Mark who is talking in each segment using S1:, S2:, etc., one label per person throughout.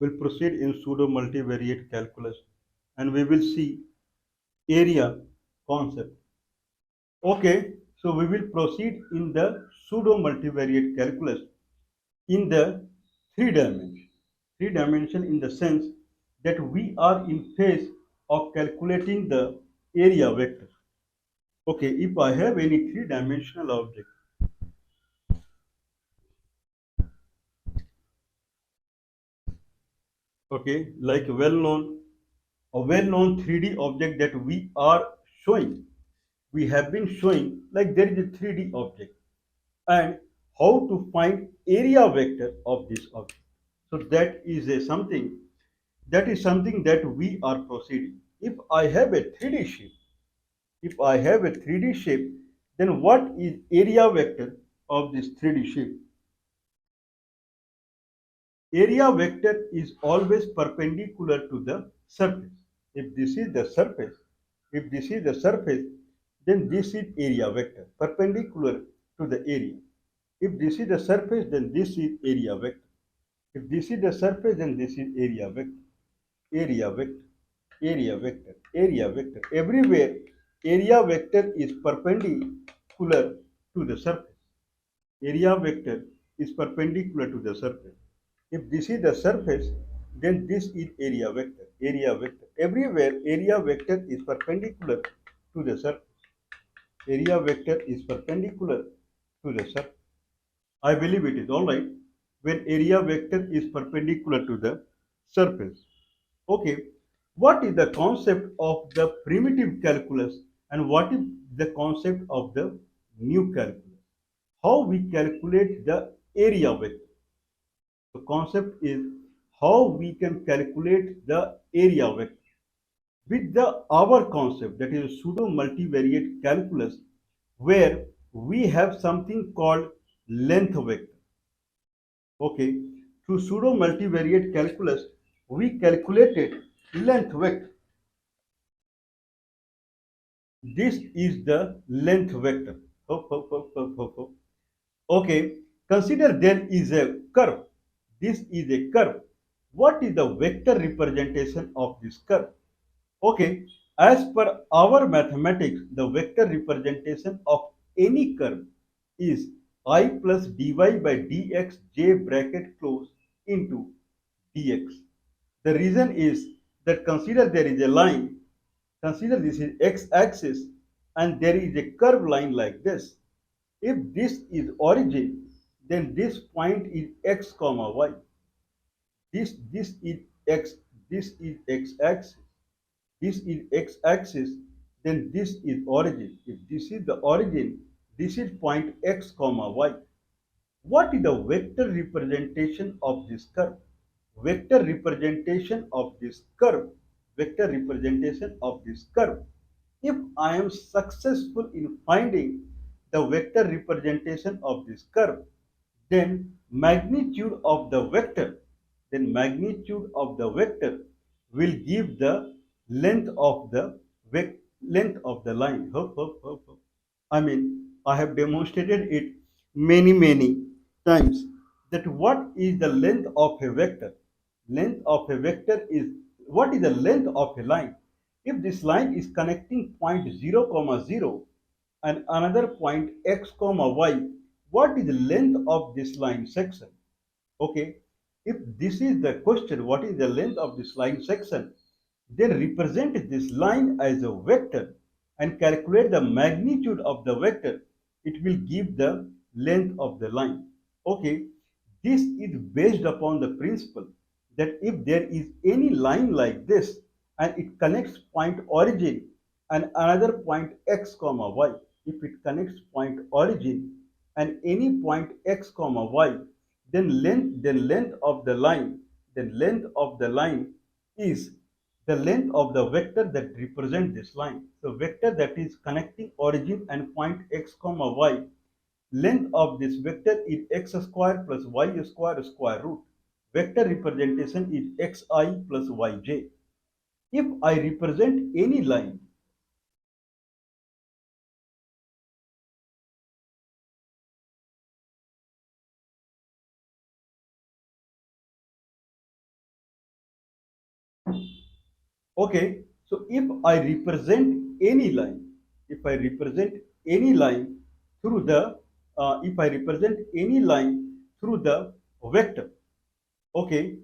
S1: we'll proceed in pseudo multivariate calculus and we will see area concept. Okay, so we will proceed in the pseudo multivariate calculus in the three dimension. Three dimension in the sense that we are in phase of calculating the area vector. Okay, if I have any three-dimensional object, okay, like a well-known 3D object that we are showing, we have been showing like there is a 3D object and how to find area vector of this object. So that is something that we are proceeding. If I have a 3D shape, if I have a 3D shape, then what is area vector of this 3D shape? Area vector is always perpendicular to the surface. If this is the surface, if this is the surface, then this is area vector, perpendicular to the area. If this is the surface, then this is area vector. If this is the surface, then this is area vector. Area vector, area vector, area vector. Everywhere, area vector is perpendicular to the surface. Area vector is perpendicular to the surface. If this is the surface, then this is area vector. Area vector. Everywhere, area vector is perpendicular to the surface. Area vector is perpendicular to the surface. I believe it is all right when area vector is perpendicular to the surface. Okay, what is the concept of the primitive calculus and what is the concept of the new calculus? How we calculate the area vector? The concept is how we can calculate the area vector. With the our concept, that is pseudo multivariate calculus, where we have something called length vector. Okay, through pseudo multivariate calculus, we calculated length vector. This is the length vector. Hop, hop, hop, hop, hop, hop. Okay, consider there is a curve. This is a curve. What is the vector representation of this curve? Okay, as per our mathematics, the vector representation of any curve is I plus dy by dx j bracket close into dx. The reason is that consider there is a line, consider this is x-axis and there is a curved line like this. If this is origin, then this point is x comma y. This is x, this is x-axis. This is x-axis, then this is origin. If this is the origin, this is point x comma y. What is the vector representation of this curve? Vector representation of this curve. Vector representation of this curve. If I am successful in finding the vector representation of this curve, then magnitude of the vector, then magnitude of the vector will give the length of the length of the line. Hop, hop, hop, hop. I mean, I have demonstrated it many times that what is the length of a vector? Length of a vector is what is the length of a line? If this line is connecting point 0 comma 0 and another point x comma y, what is the length of this line section? Okay, if this is the question, what is the length of this line section, then represent this line as a vector and calculate the magnitude of the vector. It will give the length of the line. Okay, this is based upon the principle that if there is any line like this and it connects point origin and another point x comma y, if it connects point origin and any point x comma y, then length of the line, then length of the line is the length of the vector that represents this line. So vector that is connecting origin and point x comma y, length of this vector is x square plus y square square root. Vector representation is xi plus yj. If I represent any line Okay, so if I represent any line through the, if I represent any line through the vector, okay,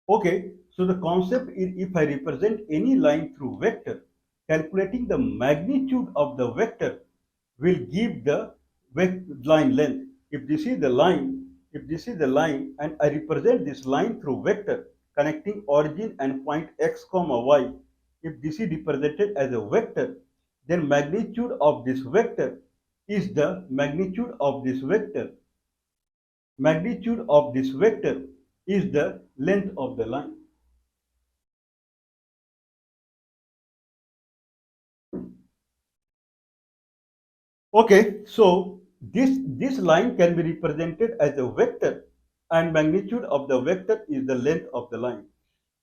S1: okay, so the concept is if I represent any line through vector, calculating the magnitude of the vector will give the line length. If this is the line, if this is the line and I represent this line through vector connecting origin and point x comma y, if this is represented as a vector, then magnitude of this vector, magnitude of this vector is the length of the line. Okay, so this line can be represented as a vector and magnitude of the vector is the length of the line.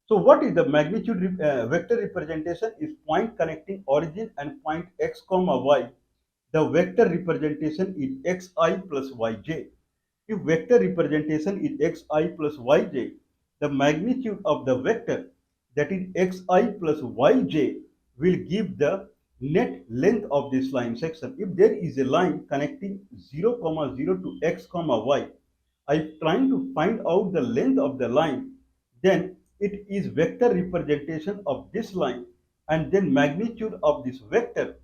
S1: So what is the magnitude vector representation is point connecting origin and point x comma y. The vector representation is xi plus yj. If vector representation is xi plus yj, the magnitude of the vector, that is xi plus yj, will give the net length of this line section. If there is a line connecting 0 comma 0 to x comma y, I am trying to find out the length of the line, then it is vector representation of this line, and then magnitude of this vector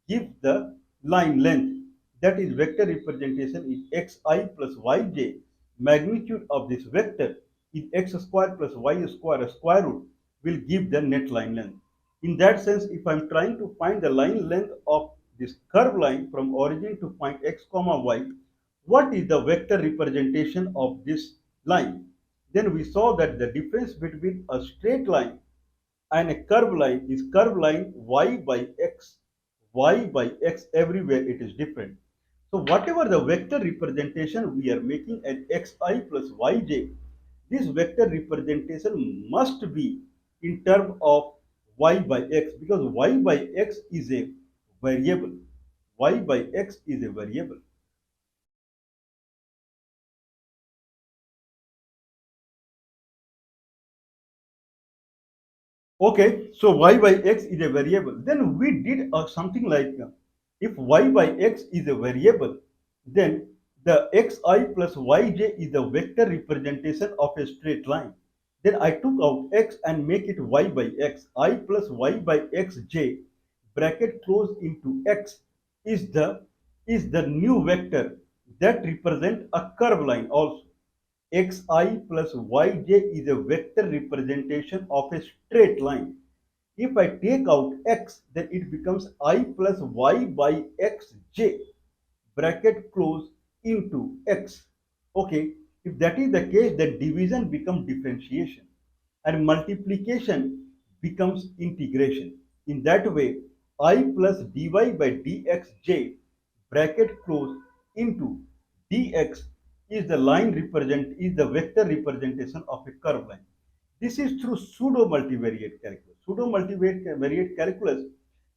S1: gives the line length, that is vector representation is xi plus yj. Magnitude of this vector is x square plus y square square root will give the net line length. In that sense, if I am trying to find the line length of this curved line from origin to point x comma y, what is the vector representation of this line? Then we saw that the difference between a straight line and a curved line is curved line y by x. Y by x, everywhere it is different. So whatever the vector representation we are making as xi plus yj, this vector representation must be in terms of y by x, because y by x is a variable. Y by x is a variable. Okay, so y by x is a variable. Then we did something like if y by x is a variable, then the xi plus yj is the vector representation of a straight line. Then I took out x and make it y by x. I plus y by xj bracket close into x is the new vector that represent a curved line also. Xi plus yj is a vector representation of a straight line. If I take out x, then it becomes I plus y by xj bracket close into x. Okay, if that is the case, then division becomes differentiation and multiplication becomes integration. In that way, I plus dy by dxj bracket close into dx is the line represent is the vector representation of a curved line. This is through pseudo multivariate calculus. Pseudo multivariate calculus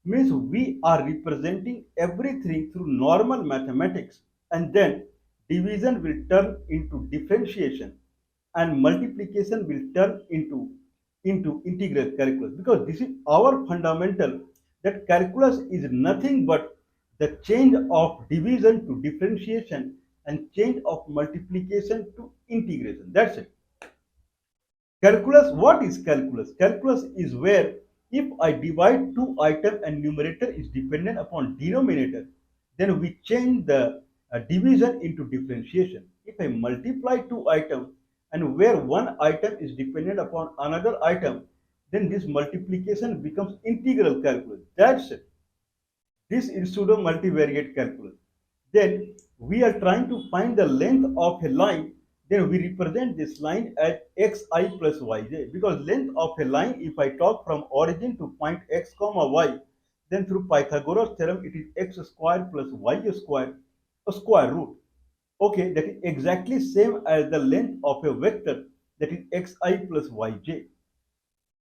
S1: means we are representing everything through normal mathematics, and then division will turn into differentiation and multiplication will turn into integral calculus, because this is our fundamental, that calculus is nothing but the change of division to differentiation and change of multiplication to integration. That's it. Calculus, what is calculus? Calculus is where if I divide two items and numerator is dependent upon denominator, then we change the division into differentiation. If I multiply two items and where one item is dependent upon another item, then this multiplication becomes integral calculus. That's it. This is pseudo multivariate calculus. Then we are trying to find the length of a line. Then we represent this line as xi plus yj, because length of a line, if I talk from origin to point x comma y, then through Pythagoras theorem it is x square plus y square, a square root. Okay, that is exactly same as the length of a vector, that is xi plus yj.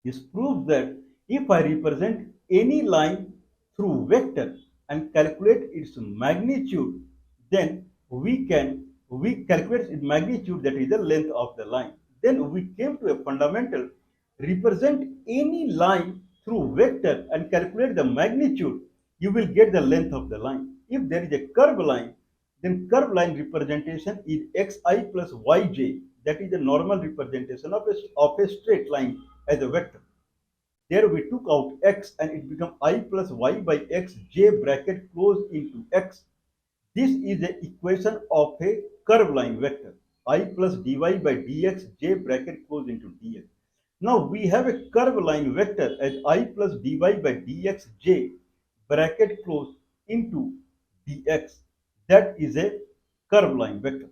S1: This proves that if I represent any line through vector and calculate its magnitude, then we calculate its magnitude, that is the length of the line. Then we came to a fundamental: represent any line through vector and calculate the magnitude, you will get the length of the line. If there is a curved line, then curved line representation is xi plus yj, that is the normal representation of a straight line as a vector. There we took out x and it became I plus y by x j bracket close into x. This is the equation of a curved line vector. I plus dy by dx j bracket close into dx. Now we have a curved line vector as I plus dy by dx j bracket close into dx. That is a curved line vector.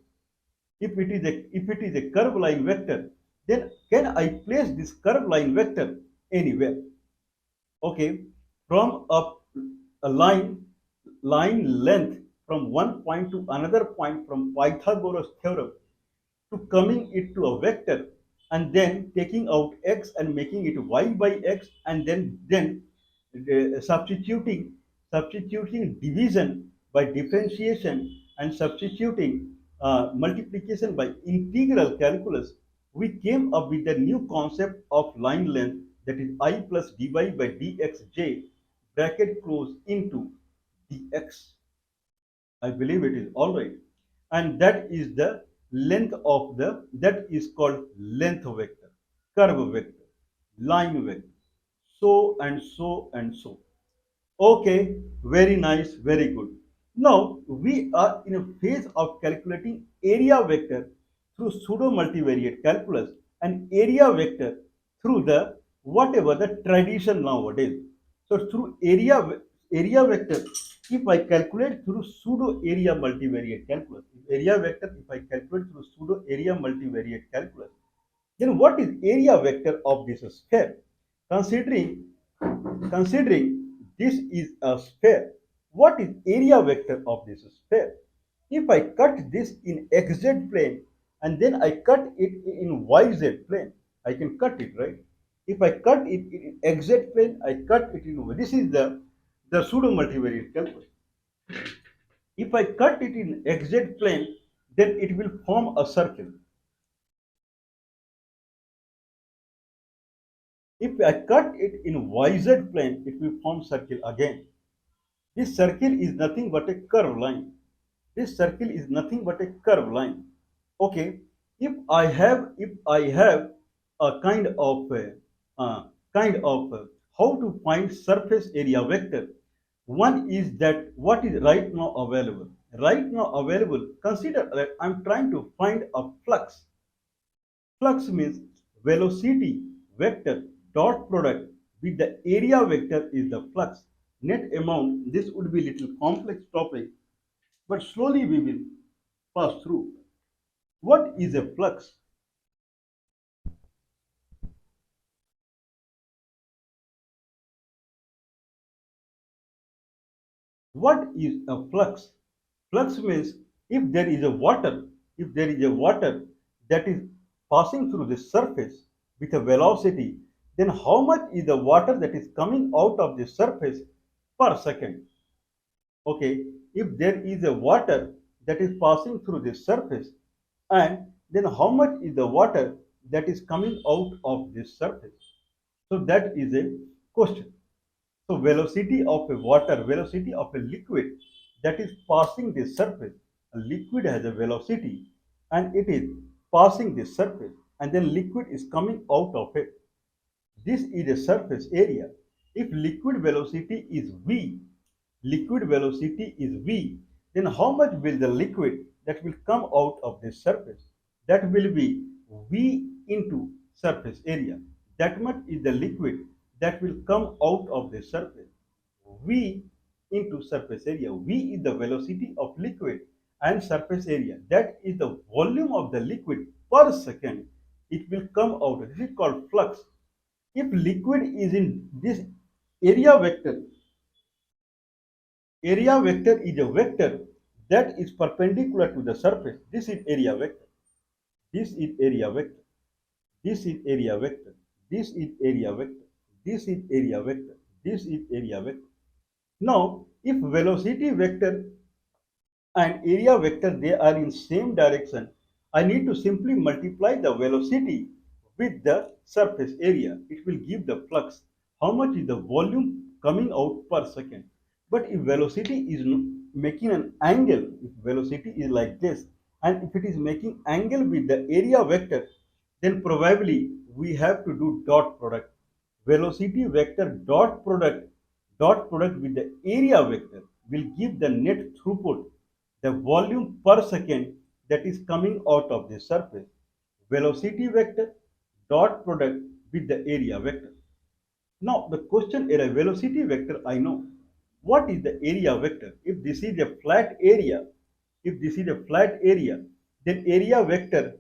S1: If it is a curved line vector, then can I place this curved line vector anywhere? Okay, from a line length from one point to another point from Pythagoras theorem to coming it to a vector and then taking out x and making it y by x, and then substituting division by differentiation and substituting multiplication by integral calculus, we came up with the new concept of line length, that is I plus dy by dxj bracket close into dx. I believe it is all right. And that is the length of that is called length vector, curve vector, line vector, so and so and so. Okay, very nice, very good. Now we are in a phase of calculating area vector through pseudo multivariate calculus and area vector through the whatever the tradition nowadays. So through area vector, if I calculate through pseudo area multivariate calculus, if I calculate through pseudo area multivariate calculus, then what is area vector of this sphere? Considering Considering this is a sphere, what is area vector of this sphere? If I cut this in xz plane and then I cut it in yz plane, I can cut it, right? If I cut it in xz plane, I cut it in y. This is the pseudo multivariate calculus. If I cut it in xz plane, then it will form a circle. If I cut it in yz plane, it will form circle again. This circle is nothing but a curved line. This circle is nothing but a curved line. Okay, if I have a kind of how to find surface area vector. One is that what is right now available. Right now available. Consider that I'm trying to find a flux. Flux means velocity vector dot product with the area vector is the flux. Net amount, this would be little complex topic, but slowly we will pass through. What is a flux? What is a flux? Flux means if there is a water that is passing through the surface with a velocity, then how much is the water that is coming out of the surface per second? Okay, if there is a water that is passing through the surface, and then how much is the water that is coming out of this surface? So that is a question. So velocity of a liquid that is passing the surface. A liquid has a velocity and it is passing the surface, and then liquid is coming out of it. This is a surface area. If liquid velocity is v, then how much will the liquid that will come out of this surface? That will be v into surface area. That much is the liquid that will come out of the surface. V into surface area. V is the velocity of liquid and surface area. That is the volume of the liquid per second. It will come out. This is called flux. If liquid is in this area vector, area vector is a vector that is perpendicular to the surface. This is area vector. This is area vector. This is area vector. This is area vector. This is area vector. This is area vector. Now, if velocity vector and area vector they are in same direction, I need to simply multiply the velocity with the surface area. It will give the flux. How much is the volume coming out per second? But if velocity is making an angle, if velocity is like this, and if it is making angle with the area vector, then probably we have to do dot product. Velocity vector dot product with the area vector will give the net throughput, the volume per second that is coming out of the surface. Velocity vector dot product with the area vector. Now the question is a velocity vector I know. What is the area vector? If this is a flat area, if this is a flat area, then area vector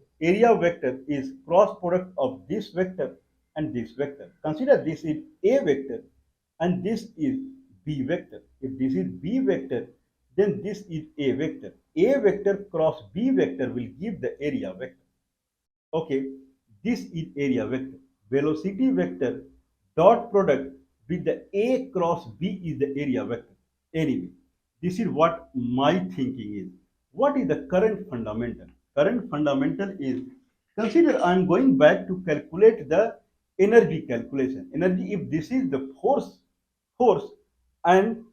S1: is cross product of this vector and this vector. Consider this is A vector and this is B vector. If this is B vector, then this is A vector. A vector cross B vector will give the area vector. Okay, this is area vector. Velocity vector dot product with the A cross B is the area vector. Anyway, this is what my thinking is. What is the current fundamental? Current fundamental is, consider I am going back to calculate the energy calculation. Energy, if this is the force and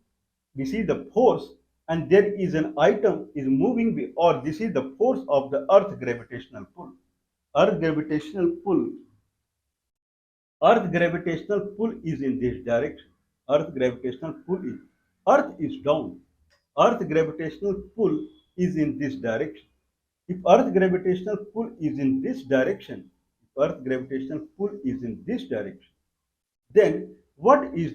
S1: this is the force and there is an item is moving or this is the force of the earth gravitational pull. Earth gravitational pull. Earth gravitational pull is in this direction. Earth gravitational pull is. Earth is down. Earth gravitational pull is in this direction. If Earth gravitational pull is in this direction, if Earth gravitational pull is in this direction, then what is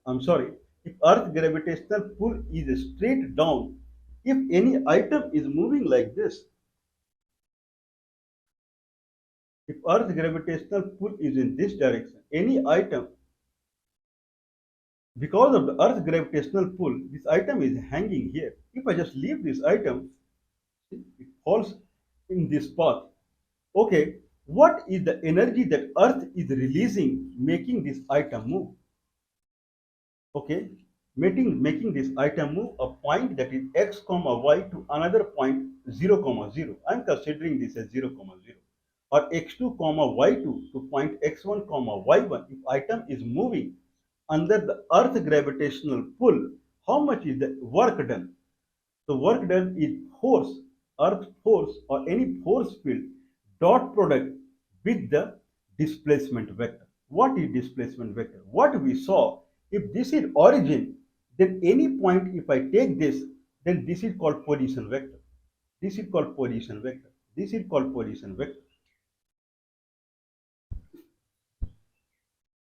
S1: I'm sorry, if Earth gravitational pull is straight down, if any item is moving like this, if Earth gravitational pull is in this direction, any item, because of the Earth gravitational pull, this item is hanging here. If I just leave this item, it falls in this path. Okay, what is the energy that Earth is releasing, making this item move? Okay, making this item move a point that is x comma y to another point 0 comma 0. I am considering this as 0 comma 0 or x2 comma y2 to point x1 comma y1. If item is moving under the earth gravitational pull, how much is the work done? The work done is force, earth force or any force field dot product with the displacement vector. What is displacement vector? What we saw, if this is origin, then any point if I take this, then this is called position vector. This is called position vector. This is called position vector.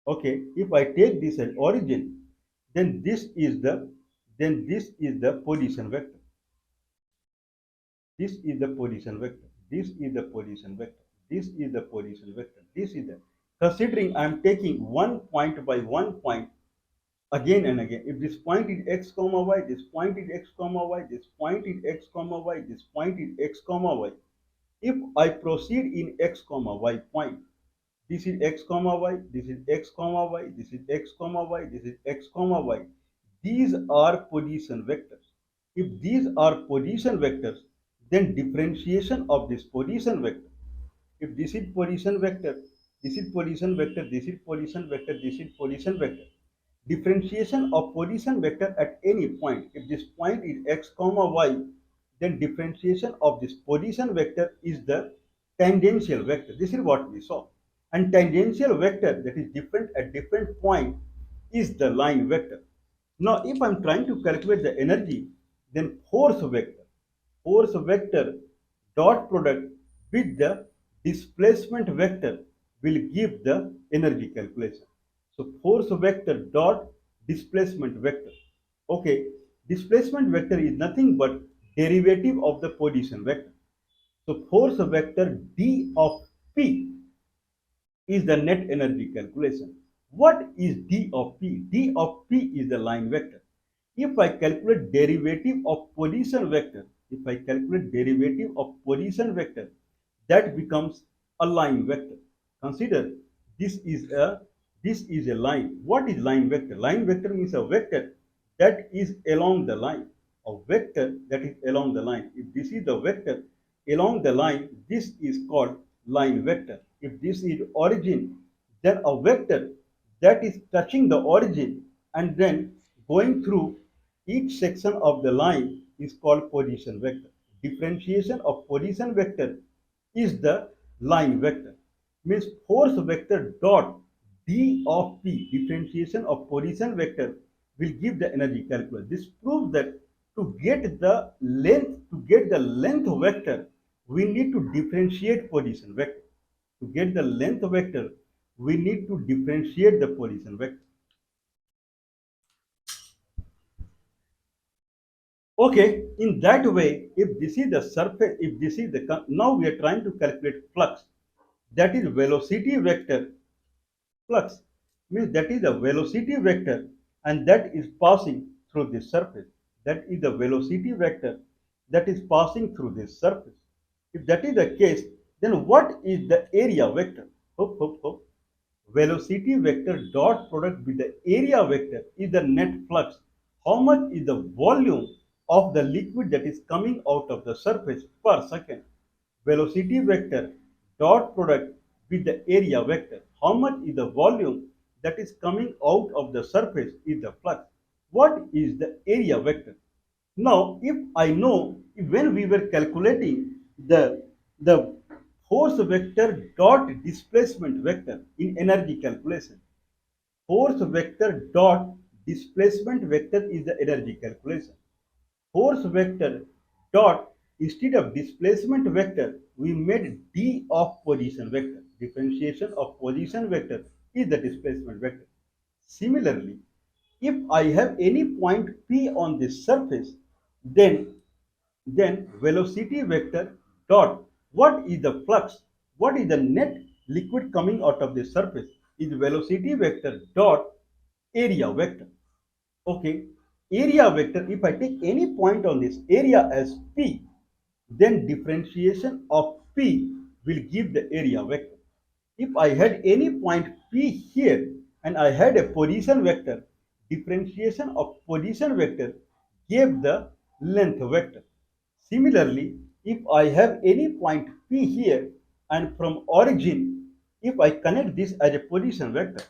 S1: Okay, if I take this as origin, then this is the position vector. This is the position vector. This is the position vector. This is the position vector. This is the, considering I am taking one point by one point again and again. If this point is x comma y, this point is x comma y, this point is x comma y, this point is x comma y. If I proceed in x comma y point, this is x comma y, this is x comma y, this is x comma y, this is x comma y. These are position vectors. If these are position vectors, then differentiation of this position vector. If this is position vector, this is position vector, this is position vector, this is position vector. Differentiation of position vector at any point. If this point is x comma y, then differentiation of this position vector is the tangential vector. This is what we saw. And tangential vector that is different at different point is the line vector. Now, if I'm trying to calculate the energy, then force vector dot product with the displacement vector will give the energy calculation. So force vector dot displacement vector. Okay, displacement vector is nothing but derivative of the position vector. So force vector d of p is the net energy calculation. What is d of p? D of p is the line vector. If I calculate derivative of position vector, if I calculate derivative of position vector, that becomes a line vector. Consider this is a This is a line. What is line vector? Line vector means a vector that is along the line. A vector that is along the line. If this is the vector along the line, this is called line vector. If this is origin, then a vector that is touching the origin and then going through each section of the line is called position vector. Differentiation of position vector is the line vector. Means force vector dot d of p, differentiation of position vector, will give the energy calculus. This proves that to get the length vector, we need to differentiate position vector. To get the length vector, we need to differentiate the position vector. Okay, in that way, if this is the surface, if this is the, now we are trying to calculate flux, that is velocity vector. Flux means that is the velocity vector and that is passing through this surface. That is the velocity vector that is passing through this surface. If that is the case, then what is the area vector? Hop, hop, hop. Velocity vector dot product with the area vector is the net flux. How much is the volume of the liquid that is coming out of the surface per second? Velocity vector dot product with the area vector. How much is the volume that is coming out of the surface is the flux. What is the area vector? Now, if I know when we were calculating the force vector dot displacement vector in energy calculation, force vector dot displacement vector is the energy calculation. Force vector dot, instead of displacement vector, we made d of position vector. Differentiation of position vector is the displacement vector. Similarly, if I have any point P on this surface, then velocity vector dot, what is the flux? What is the net liquid coming out of the surface? Is velocity vector dot area vector. Okay, area vector, if I take any point on this area as P, then differentiation of P will give the area vector. If I had any point P here and I had a position vector, differentiation of position vector gave the length vector. Similarly, if I have any point P here and from origin, if I connect this as a position vector,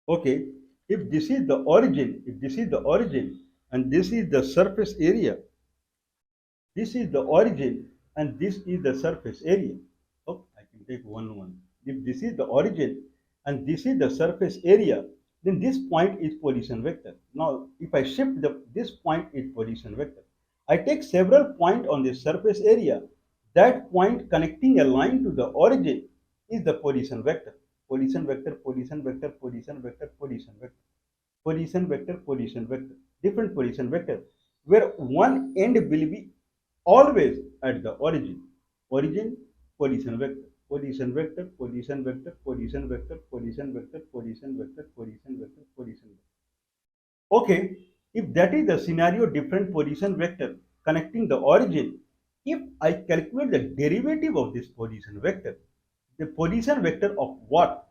S1: okay, if this is the origin, if this is the origin and this is the surface area, this is the origin and this is the surface area. Oh, I can take one. If this is the origin and this is the surface area, then this point is position vector. Now, if I shift this point is position vector. I take several points on the surface area. That point connecting a line to the origin is the position vector. Position vector, position vector, position vector, position vector, position vector, position vector, different position vector, where one end will be always at the origin. Origin, position vector, position vector, position vector, position vector, position vector, position vector, position vector, position vector. Okay, if that is the scenario, different position vector connecting the origin, if I calculate the derivative of this position vector, the position vector of what?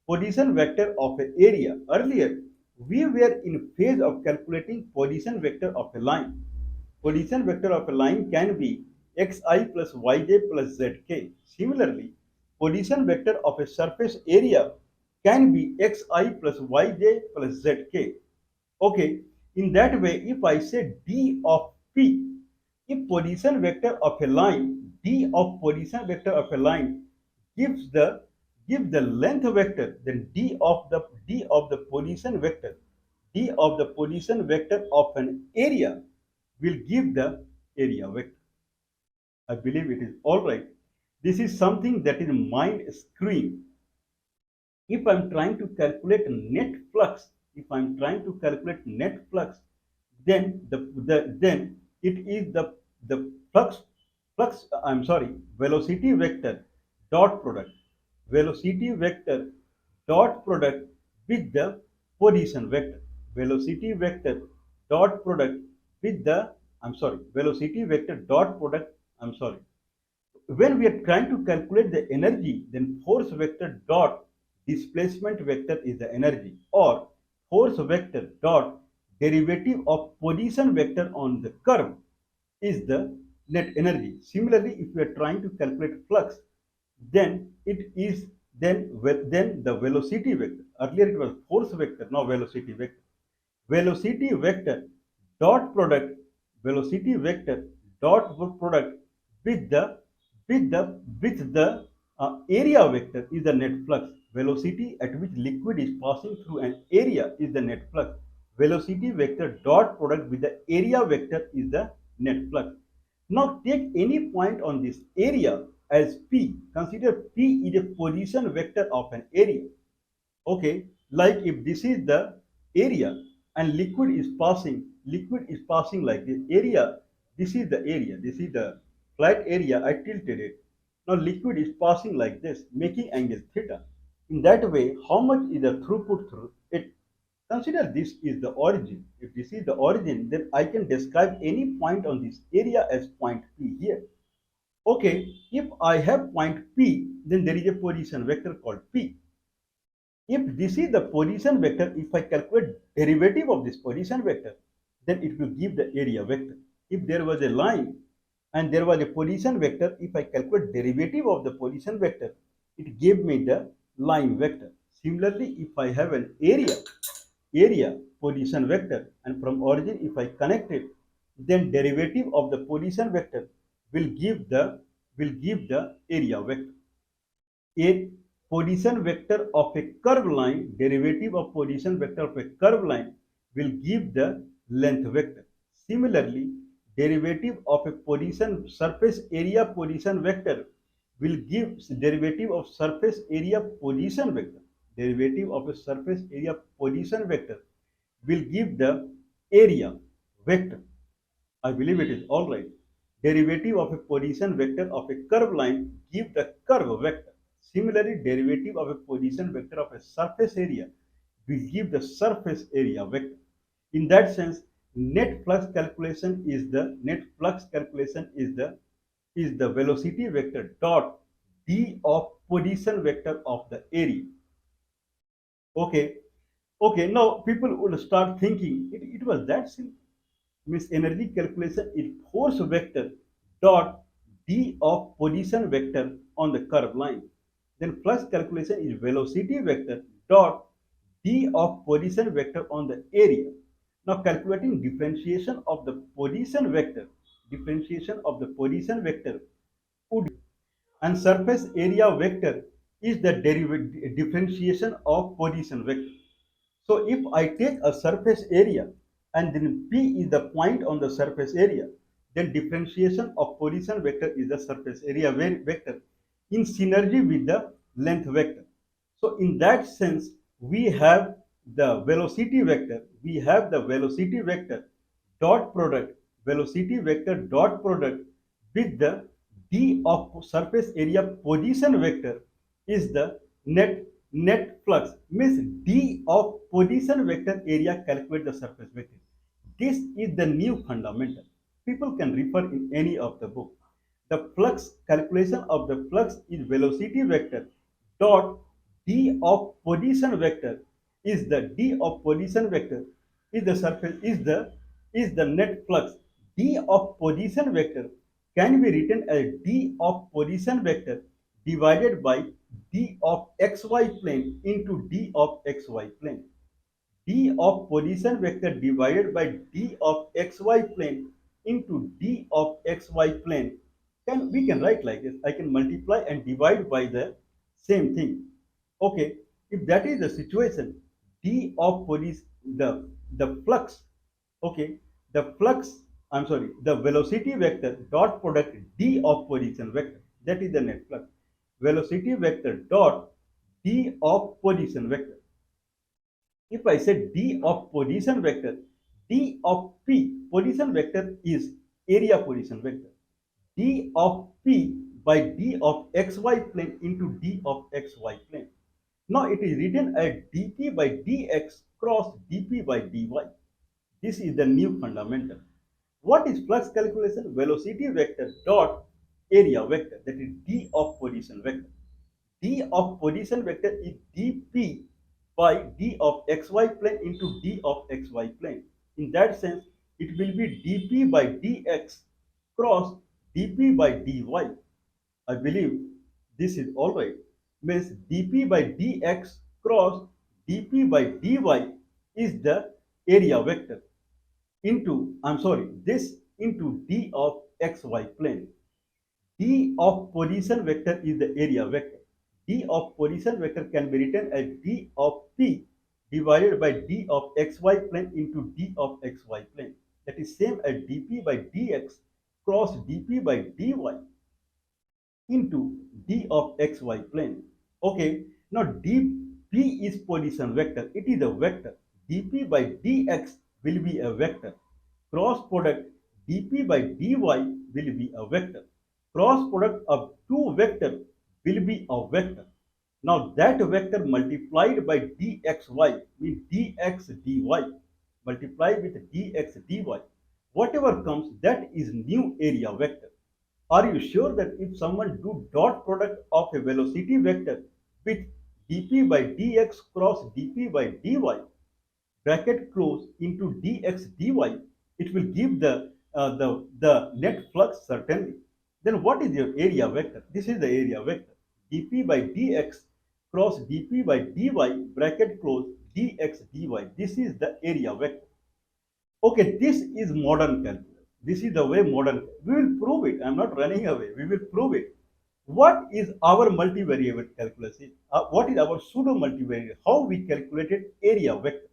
S1: Position vector of an area. Earlier, we were in phase of calculating position vector of a line. Position vector of a line can be xi plus yj plus zk. Similarly, position vector of a surface area can be xi plus yj plus zk. Okay, in that way, if I say d of p, if position vector of a line, d of position vector of a line gives the length vector, then d of the position vector, d of the position vector of an area will give the area vector. I believe it is all right. This is something that is mind screwing. If I'm trying to calculate net flux, if I'm trying to calculate net flux, then then it is the flux I'm sorry, velocity vector dot product, velocity vector dot product with the position vector, velocity vector dot product with the, I'm sorry, velocity vector dot product, I'm sorry, when we are trying to calculate the energy, then force vector dot displacement vector is the energy, or force vector dot derivative of position vector on the curve is the net energy. Similarly, if we are trying to calculate flux, then it is then the velocity vector. Earlier it was force vector, now velocity vector. Velocity vector dot product velocity vector dot product with the with the area vector is the net flux. Velocity at which liquid is passing through an area is the net flux. Velocity vector dot product with the area vector is the net flux. Now take any point on this area as P. Consider P is a position vector of an area. Okay, like if this is the area and liquid is passing like this area, this is the area, this is the flat area, I tilted it. Now liquid is passing like this, making angle theta. In that way, how much is the throughput through it? Consider this is the origin. If this is the origin, then I can describe any point on this area as point P here. Okay, if I have point P, then there is a position vector called P. If this is the position vector, if I calculate derivative of this position vector, then it will give the area vector. If there was a line and there was a position vector, if I calculate derivative of the position vector, it gave me the line vector. Similarly, if I have an area position vector, and from origin if I connect it, then derivative of the position vector will give the area vector. A position vector of a curved line, derivative of position vector of a curved line will give the length vector. Similarly, derivative of a position surface area position vector will give derivative of surface area position vector. Derivative of a surface area position vector will give the area vector. I believe it is all right. Derivative of a position vector of a curved line give the curve vector. Similarly, derivative of a position vector of a surface area will give the surface area vector. In that sense, net flux calculation is the velocity vector dot d of position vector of the area. Okay, okay. Now people would start thinking it was that simple. Means energy calculation is force vector dot d of position vector on the curved line. Then flux calculation is velocity vector dot d of position vector on the area. Now calculating differentiation of the position vector would, and surface area vector is the differentiation of position vector. So if I take a surface area and then P is the point on the surface area, then differentiation of position vector is the surface area vector in synergy with the length vector. So in that sense, we have the velocity vector dot product, velocity vector dot product with the d of surface area position vector is the net flux. Means d of position vector area calculate the surface vector. This is the new fundamental. People can refer in any of the book. The flux calculation of the flux is velocity vector dot d of position vector is the d of position vector is the surface is the net flux. D of position vector can be written as d of position vector divided by d of xy plane into d of xy plane. D of position vector divided by d of xy plane into d of xy plane, we can write like this. I can multiply and divide by the same thing. Okay, if that is the situation, d of position the flux, okay, the flux, I'm sorry, the velocity vector dot product d of position vector, that is the net flux. Velocity vector dot d of position vector. If I say d of position vector, d of p position vector is area position vector. D of p by d of xy plane into d of xy plane. Now it is written as dp by dx cross dp by dy. This is the new fundamental. What is flux calculation? Velocity vector dot area vector, that is d of position vector. D of position vector is dp by d of xy plane into d of xy plane. In that sense, it will be dp by dx cross dp by dy. I believe this is all right. Means dp by dx cross dp by dy is the area vector into, I'm sorry, this into d of xy plane. D of position vector is the area vector. D of position vector can be written as d of p divided by d of xy plane into d of xy plane. That is same as dp by dx cross dp by dy into d of xy plane. Okay, now dp is position vector. It is a vector. dp by dx will be a vector. Cross product dp by dy will be a vector. Cross product of two vectors will be a vector. Now that vector multiplied by dxy means dx dy multiplied with dx dy. Whatever comes, that is new area vector. Are you sure that if someone do dot product of a velocity vector with dp by dx cross dp by dy bracket close into dx dy, it will give the net flux certainly. Then what is your area vector? This is the area vector. dp by dx cross dp by dy bracket close dx dy. This is the area vector. Okay, this is modern calculus. This is the way modern. We will prove it. I'm not running away. We will prove it. What is our multivariate calculus? What is our pseudo multivariate? How we calculated area vector?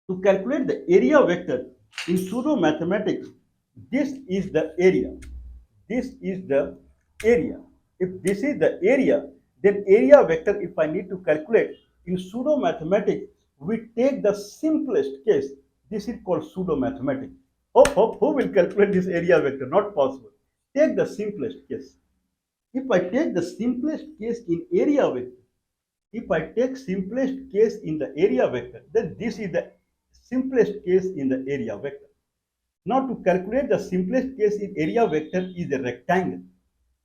S1: To calculate the area vector in pseudo mathematics, this is the area. This is the area. If this is the area, then area vector, if I need to calculate in pseudo mathematics, we take the simplest case. This is called pseudo mathematics. Who will calculate this area vector? Not possible. Take the simplest case. If I take the simplest case in area vector, if I take simplest case in the area vector, then this is the simplest case in the area vector. Now to calculate the simplest case in area vector is a rectangle.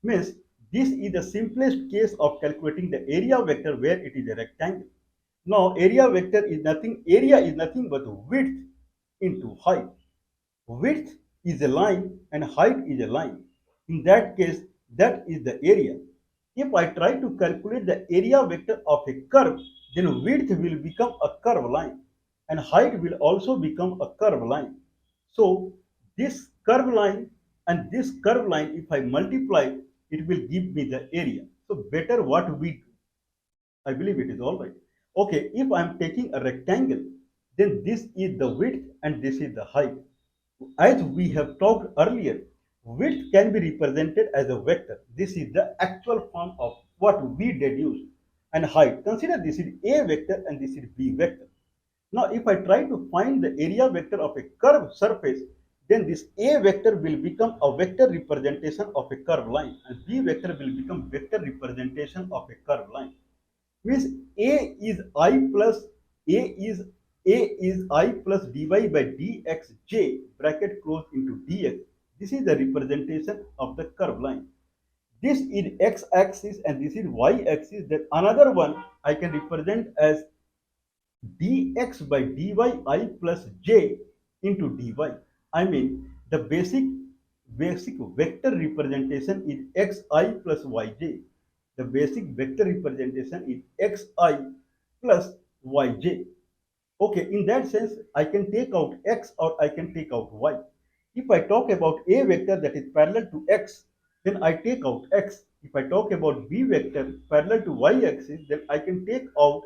S1: Means this is the simplest case of calculating the area vector where it is a rectangle. Now area is nothing but width into height. Width is a line and height is a line. In that case, that is the area. If I try to calculate the area vector of a curve, then width will become a curve line and height will also become a curve line. So this curve line and this curve line, if I multiply, it will give me the area. So better what we do. I believe it is all right. Okay, if I am taking a rectangle, then this is the width and this is the height. As we have talked earlier, width can be represented as a vector. This is the actual form of what we deduced. And height, consider this is A vector and this is B vector. Now, if I try to find the area vector of a curved surface, then this A vector will become a vector representation of a curved line and B vector will become vector representation of a curved line. Means a is I plus a is a is I plus dy by dxj bracket close into dx. This is the representation of the curve line. This is x-axis and this is y-axis. Then another one I can represent as dx by dy I plus j into dy. I mean the basic vector representation is xi plus yj. The basic vector representation is xi plus yj. Okay, in that sense, I can take out x or I can take out y. If I talk about a vector that is parallel to x, then I take out x. If I talk about b vector parallel to y-axis, then I can take out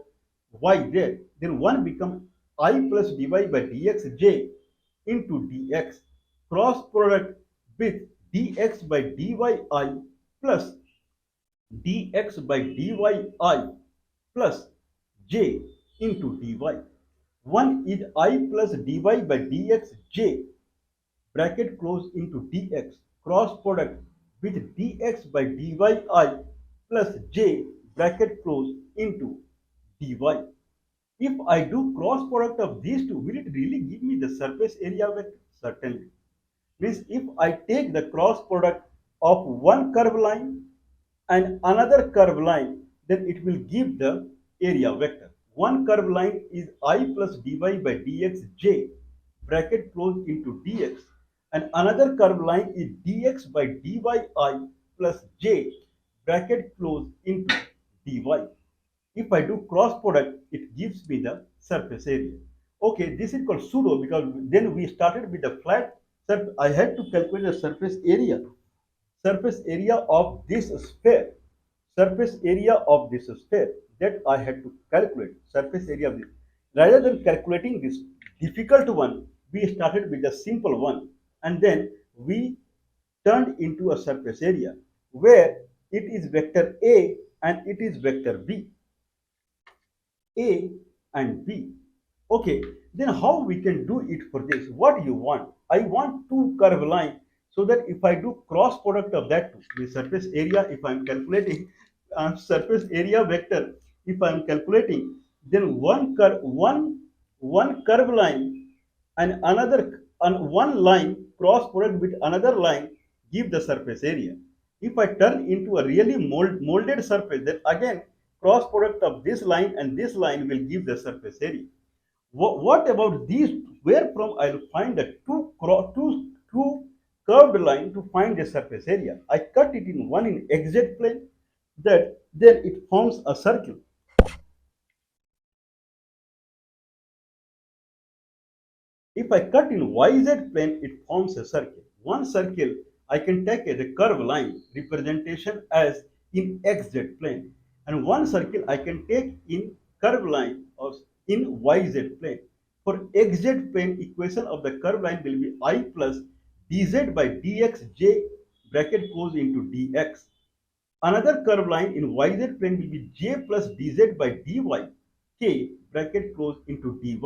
S1: y there. Then one becomes I plus dy by dxj into dx. Cross product with dx by dy plus dx by dy plus j into dy. One is I plus dy by dx j bracket close into dx cross product with dx by dy plus j bracket close into dy. If I do cross product of these two, will it really give me the surface area vector? Certainly. Means if I take the cross product of one curve line and another curve line, then it will give the area vector. One curve line is I plus dy by dx j bracket close into dx, and another curve line is dx by dy I plus j bracket close into dy. If I do cross product, it gives me the surface area. Okay, this is called pseudo because then we started with the flat surface. I had to calculate the surface area of this sphere, surface area of this sphere, that I had to calculate surface area of this. Rather than calculating this difficult one, we started with the simple one, and then we turned into a surface area where it is vector A and it is vector B. A and B. Okay, then how we can do it for this? What you want? I want two curve line so that if I do cross product of that two, the surface area, if I'm calculating surface area vector, if I'm calculating, then one curve line and another and one line cross product with another line give the surface area. If I turn into a really molded surface, then again cross product of this line and this line will give the surface area. What about these? Where from I'll find the two curved line to find the surface area? I cut it in one in xz plane, that then it forms a circle. If I cut in YZ plane, it forms a circle. One circle I can take as a curve line representation as in XZ plane, and one circle I can take in curve line or in YZ plane. For XZ plane, equation of the curve line will be I plus dz by dxj bracket goes into dx. Another curve line in YZ plane will be j plus dz by dy k bracket close into dy.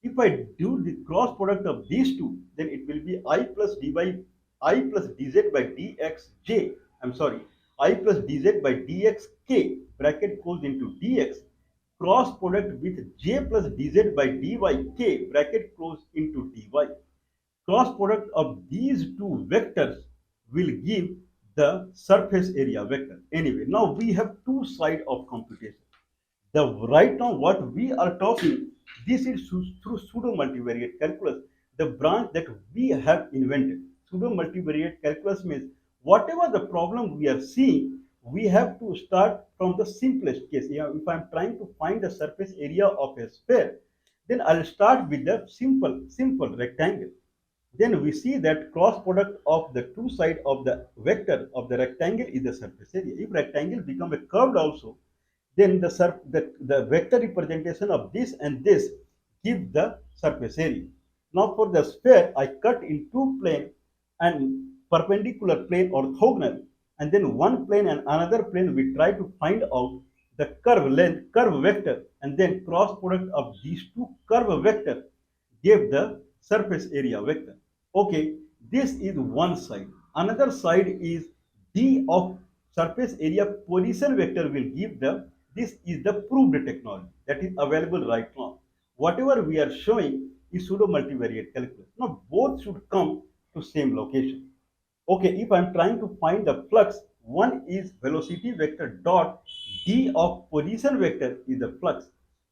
S1: If I do the cross product of these two, then it will be I plus dz by dxj. I'm sorry, I plus dz by dxk bracket goes into dx. Cross product with j plus dz by dyk bracket close into dy. Cross product of these two vectors will give the surface area vector. Anyway, now we have two sides of computation. The right now what we are talking, this is through pseudo multivariate calculus, the branch that we have invented. Pseudo multivariate calculus means whatever the problem we are seeing, we have to start from the simplest case. If I'm trying to find the surface area of a sphere, then I'll start with the simple rectangle. Then we see that cross product of the two sides of the vector of the rectangle is the surface area. If rectangle become a curved also, then the vector representation of this and this give the surface area. Now for the sphere, I cut in two plane and perpendicular plane orthogonal, and then one plane and another plane we try to find out the curve length, curve vector, and then cross product of these two curve vector gave the surface area vector. Okay, this is one side. Another side is d of surface area position vector will give the, this is the proved technology that is available right now. Whatever we are showing is pseudo multivariate calculus. Now both should come to same location. Okay, if I'm trying to find the flux, one is velocity vector dot d of position vector is the flux.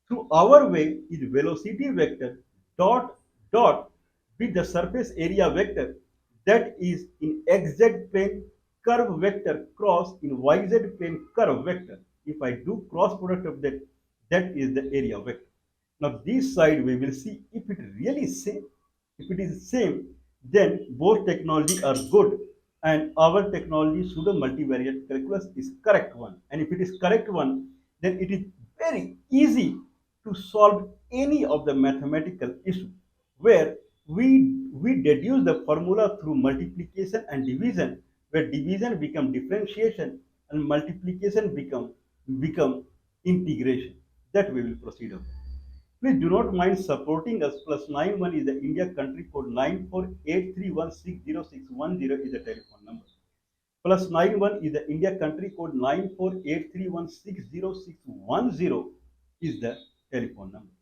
S1: Through our way is velocity vector dot dot with the surface area vector that is in xz plane curve vector cross in yz plane curve vector. If I do cross product of that, that is the area vector. Now this side we will see if it really same. If it is same, then both technology are good and our technology pseudo multivariate calculus is correct one. And if it is correct one, then it is very easy to solve any of the mathematical issue where we deduce the formula through multiplication and division, where division become differentiation and multiplication become integration. That we will proceed on. Please do not mind supporting us. +91 is the India country code, 9483160610 is the telephone number. +91 is the India country code, 9483160610 is the telephone number.